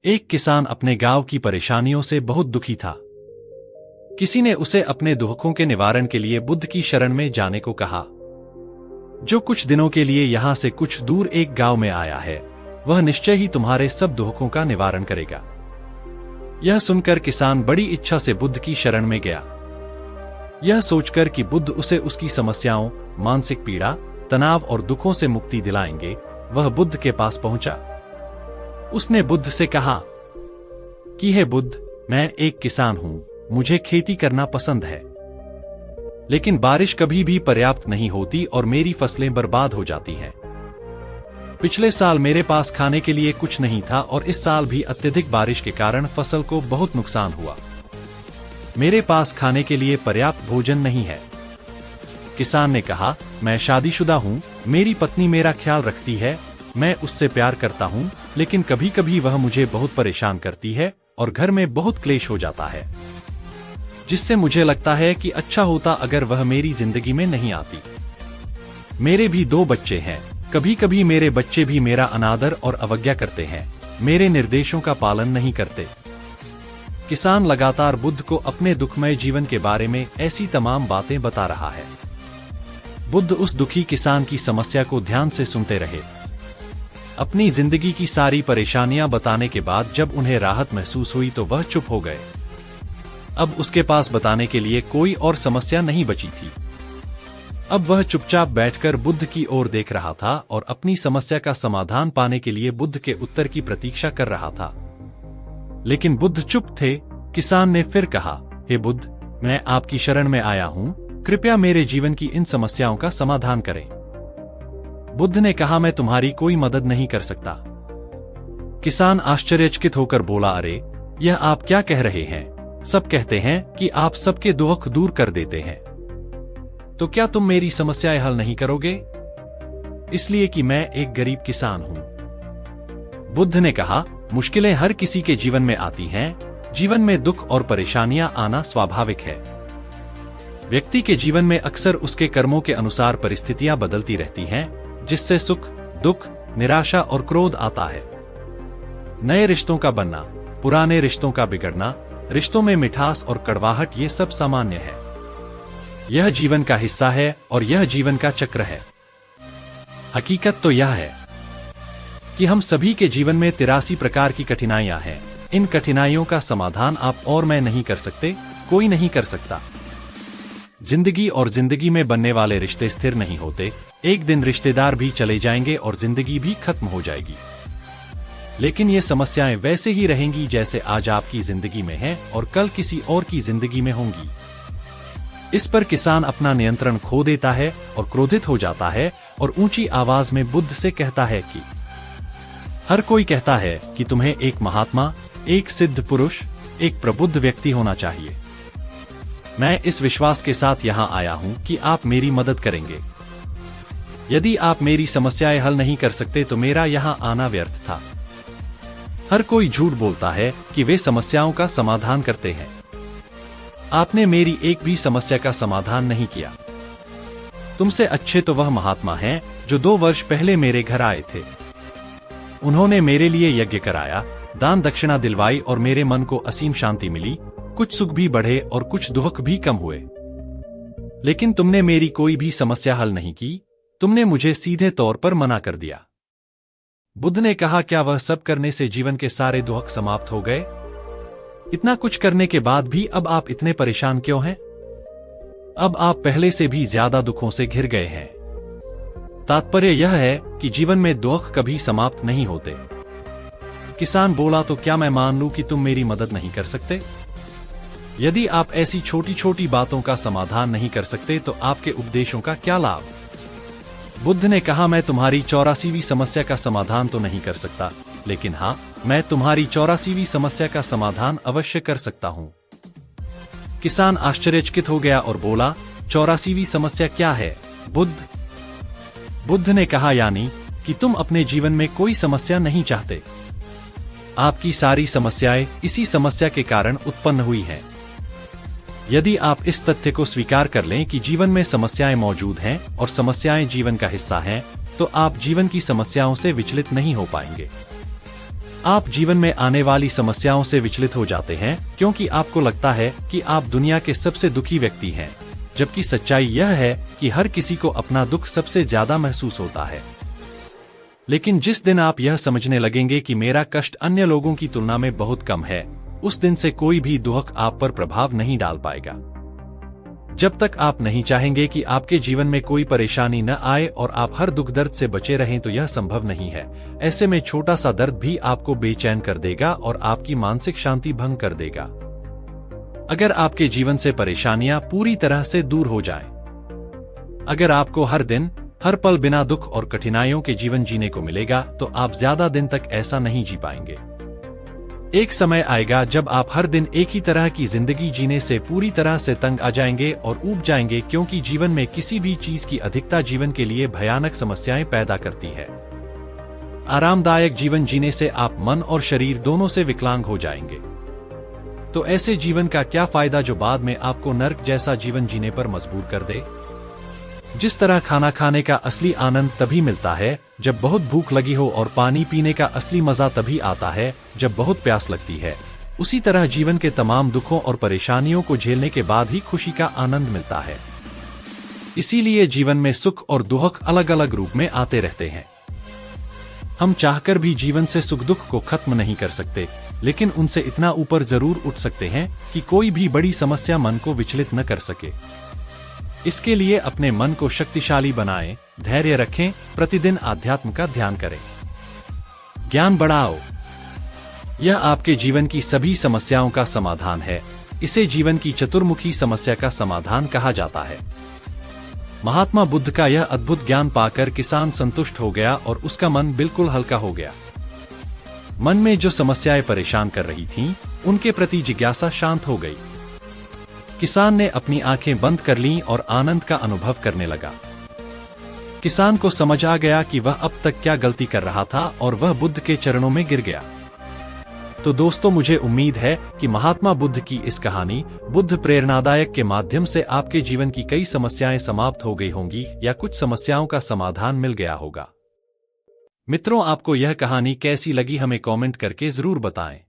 एक किसान अपने गांव की परेशानियों से बहुत दुखी था। किसी ने उसे अपने दुखों के निवारण के लिए बुद्ध की शरण में जाने को कहा, जो कुछ दिनों के लिए यहां से कुछ दूर एक गांव में आया है, वह निश्चय ही तुम्हारे सब दुखों का निवारण करेगा। यह सुनकर किसान बड़ी इच्छा से बुद्ध की शरण में गया। यह सोचकर कि बुद्ध उसे उसकी समस्याओं, मानसिक पीड़ा, तनाव और दुखों से मुक्ति दिलाएंगे, वह बुद्ध के पास पहुंचा। उसने बुद्ध से कहा कि हे बुद्ध, मैं एक किसान हूं, मुझे खेती करना पसंद है, लेकिन बारिश कभी भी पर्याप्त नहीं होती और मेरी फसलें बर्बाद हो जाती हैं। पिछले साल मेरे पास खाने के लिए कुछ नहीं था और इस साल भी अत्यधिक बारिश के कारण फसल को बहुत नुकसान हुआ। मेरे पास खाने के लिए पर्याप्त भोजन नहीं है। किसान ने कहा, मैं शादीशुदा हूं, मेरी पत्नी मेरा ख्याल रखती है, मैं उससे प्यार करता हूं, लेकिन कभी कभी वह मुझे बहुत परेशान करती है और घर में बहुत क्लेश हो जाता है, जिससे मुझे लगता है कि अच्छा होता अगर वह मेरी जिंदगी में नहीं आती। मेरे भी 2 बच्चे हैं, कभी कभी मेरे बच्चे भी मेरा अनादर और अवज्ञा करते हैं, मेरे निर्देशों का पालन नहीं करते। किसान लगातार बुद्ध को अपने दुखमय जीवन के बारे में ऐसी तमाम बातें बता रहा है। बुद्ध उस दुखी किसान की समस्या को ध्यान से सुनते रहे। अपनी जिंदगी की सारी परेशानियां बताने के बाद जब उन्हें राहत महसूस हुई तो वह चुप हो गए। अब उसके पास बताने के लिए कोई और समस्या नहीं बची थी। अब वह चुपचाप बैठकर बुद्ध की ओर देख रहा था और अपनी समस्या का समाधान पाने के लिए बुद्ध के उत्तर की प्रतीक्षा कर रहा था। लेकिन बुद्ध चुप थे। किसान ने फिर कहा, हे बुद्ध, मैं आपकी शरण में आया हूं, कृपया मेरे जीवन की इन समस्याओं का समाधान करें। बुद्ध ने कहा, मैं तुम्हारी कोई मदद नहीं कर सकता। किसान आश्चर्यचकित होकर बोला, अरे, यह आप क्या कह रहे हैं? सब कहते हैं कि आप सबके दुख दूर कर देते हैं, तो क्या तुम मेरी समस्याएं हल नहीं करोगे? इसलिए कि मैं एक गरीब किसान हूं। बुद्ध ने कहा, मुश्किलें हर किसी के जीवन में आती हैं, जीवन में दुख और परेशानियां आना स्वाभाविक है। व्यक्ति के जीवन में अक्सर उसके कर्मों के अनुसार परिस्थितियां बदलती रहती हैं, जिससे सुख, दुख, निराशा और क्रोध आता है। नए रिश्तों का बनना, पुराने रिश्तों का बिगड़ना, रिश्तों में मिठास और कड़वाहट, ये सब सामान्य है। यह जीवन का हिस्सा है और यह जीवन का चक्र है। हकीकत तो यह है कि हम सभी के जीवन में 83 प्रकार की कठिनाइयां हैं। इन कठिनाइयों का समाधान आप और मैं नहीं कर सकते, कोई नहीं कर सकता। जिंदगी और जिंदगी में बनने वाले रिश्ते स्थिर नहीं होते। एक दिन रिश्तेदार भी चले जाएंगे और जिंदगी भी खत्म हो जाएगी। लेकिन ये समस्याएं वैसे ही रहेंगी जैसे आज आपकी जिंदगी में हैं और कल किसी और की जिंदगी में होंगी। इस पर किसान अपना नियंत्रण खो देता है और क्रोधित हो जाता है और ऊंची आवाज में बुद्ध से कहता है कि हर कोई कहता है कि तुम्हें एक महात्मा, एक सिद्ध पुरुष, एक प्रबुद्ध व्यक्ति होना चाहिए। मैं इस विश्वास के साथ यहाँ आया हूँ कि आप मेरी मदद करेंगे। यदि आप मेरी समस्याएं हल नहीं कर सकते तो मेरा यहाँ आना व्यर्थ था। हर कोई झूठ बोलता है कि वे समस्याओं का समाधान करते हैं। आपने मेरी एक भी समस्या का समाधान नहीं किया। तुमसे अच्छे तो वह महात्मा हैं जो 2 वर्ष पहले मेरे घर आए थे। उन्होंने मेरे लिए यज्ञ कराया, दान दक्षिणा दिलवाई और मेरे मन को असीम शांति मिली। कुछ सुख भी बढ़े और कुछ दुख भी कम हुए। लेकिन तुमने मेरी कोई भी समस्या हल नहीं की। तुमने मुझे सीधे तौर पर मना कर दिया। बुद्ध ने कहा, क्या वह सब करने से जीवन के सारे दुख समाप्त हो गए? इतना कुछ करने के बाद भी अब आप इतने परेशान क्यों हैं? अब आप पहले से भी ज्यादा दुखों से घिर गए हैं। तात्पर्य यह है कि जीवन में दुख कभी समाप्त नहीं होते। किसान बोला, तो क्या मैं मान लूं कि तुम मेरी मदद नहीं कर सकते? यदि आप ऐसी छोटी छोटी बातों का समाधान नहीं कर सकते तो आपके उपदेशों का क्या लाभ? बुद्ध ने कहा, मैं तुम्हारी 84वीं समस्या का समाधान तो नहीं कर सकता, लेकिन हाँ, मैं तुम्हारी 84वीं समस्या का समाधान अवश्य कर सकता हूँ। किसान आश्चर्यचकित हो गया और बोला, 84वीं समस्या क्या है बुद्ध? बुद्ध ने कहा, यानी कि तुम अपने जीवन में कोई समस्या नहीं चाहते। आपकी सारी समस्याएं इसी समस्या के कारण उत्पन्न हुई हैं। यदि आप इस तथ्य को स्वीकार कर लें कि जीवन में समस्याएं मौजूद हैं और समस्याएं जीवन का हिस्सा हैं, तो आप जीवन की समस्याओं से विचलित नहीं हो पाएंगे। आप जीवन में आने वाली समस्याओं से विचलित हो जाते हैं क्योंकि आपको लगता है कि आप दुनिया के सबसे दुखी व्यक्ति हैं, जबकि सच्चाई यह है कि हर किसी को अपना दुख सबसे ज्यादा महसूस होता है। लेकिन जिस दिन आप यह समझने लगेंगे कि मेरा कष्ट अन्य लोगों की तुलना में बहुत कम है, उस दिन से कोई भी दुख आप पर प्रभाव नहीं डाल पाएगा। जब तक आप नहीं चाहेंगे कि आपके जीवन में कोई परेशानी न आए और आप हर दुख दर्द से बचे रहें तो यह संभव नहीं है। ऐसे में छोटा सा दर्द भी आपको बेचैन कर देगा और आपकी मानसिक शांति भंग कर देगा। अगर आपके जीवन से परेशानियां पूरी तरह से दूर हो जाएं, अगर आपको हर दिन हर पल बिना दुख और कठिनाइयों के जीवन जीने को मिलेगा तो आप ज्यादा दिन तक ऐसा नहीं जी पाएंगे। एक समय आएगा जब आप हर दिन एक ही तरह की जिंदगी जीने से पूरी तरह से तंग आ जाएंगे और ऊब जाएंगे, क्योंकि जीवन में किसी भी चीज की अधिकता जीवन के लिए भयानक समस्याएं पैदा करती है। आरामदायक जीवन जीने से आप मन और शरीर दोनों से विकलांग हो जाएंगे। तो ऐसे जीवन का क्या फायदा जो बाद में आपको नर्क जैसा जीवन जीने पर मजबूर कर दे। जिस तरह खाना खाने का असली आनंद तभी मिलता है जब बहुत भूख लगी हो और पानी पीने का असली मजा तभी आता है जब बहुत प्यास लगती है, उसी तरह जीवन के तमाम दुखों और परेशानियों को झेलने के बाद ही खुशी का आनंद मिलता है। इसीलिए जीवन में सुख और दुख अलग अलग रूप में आते रहते हैं। हम चाहकर भी जीवन से सुख दुख को खत्म नहीं कर सकते, लेकिन उनसे इतना ऊपर जरूर उठ सकते हैं कि कोई भी बड़ी समस्या मन को विचलित न कर सके। इसके लिए अपने मन को शक्तिशाली बनाएं, धैर्य रखें, प्रतिदिन आध्यात्म का ध्यान करें, ज्ञान बढ़ाओ। यह आपके जीवन की सभी समस्याओं का समाधान है। इसे जीवन की चतुर्मुखी समस्या का समाधान कहा जाता है। महात्मा बुद्ध का यह अद्भुत ज्ञान पाकर किसान संतुष्ट हो गया और उसका मन बिल्कुल हल्का हो गया। मन में जो समस्याएं परेशान कर रही थीं, उनके प्रति जिज्ञासा शांत हो गई। किसान ने अपनी आंखें बंद कर लीं और आनंद का अनुभव करने लगा। किसान को समझ आ गया कि वह अब तक क्या गलती कर रहा था और वह बुद्ध के चरणों में गिर गया। तो दोस्तों, मुझे उम्मीद है कि महात्मा बुद्ध की इस कहानी बुद्ध प्रेरणादायक के माध्यम से आपके जीवन की कई समस्याएं समाप्त हो गई होंगी या कुछ समस्याओं का समाधान मिल गया होगा। मित्रों, आपको यह कहानी कैसी लगी हमें कमेंट करके जरूर बताएं।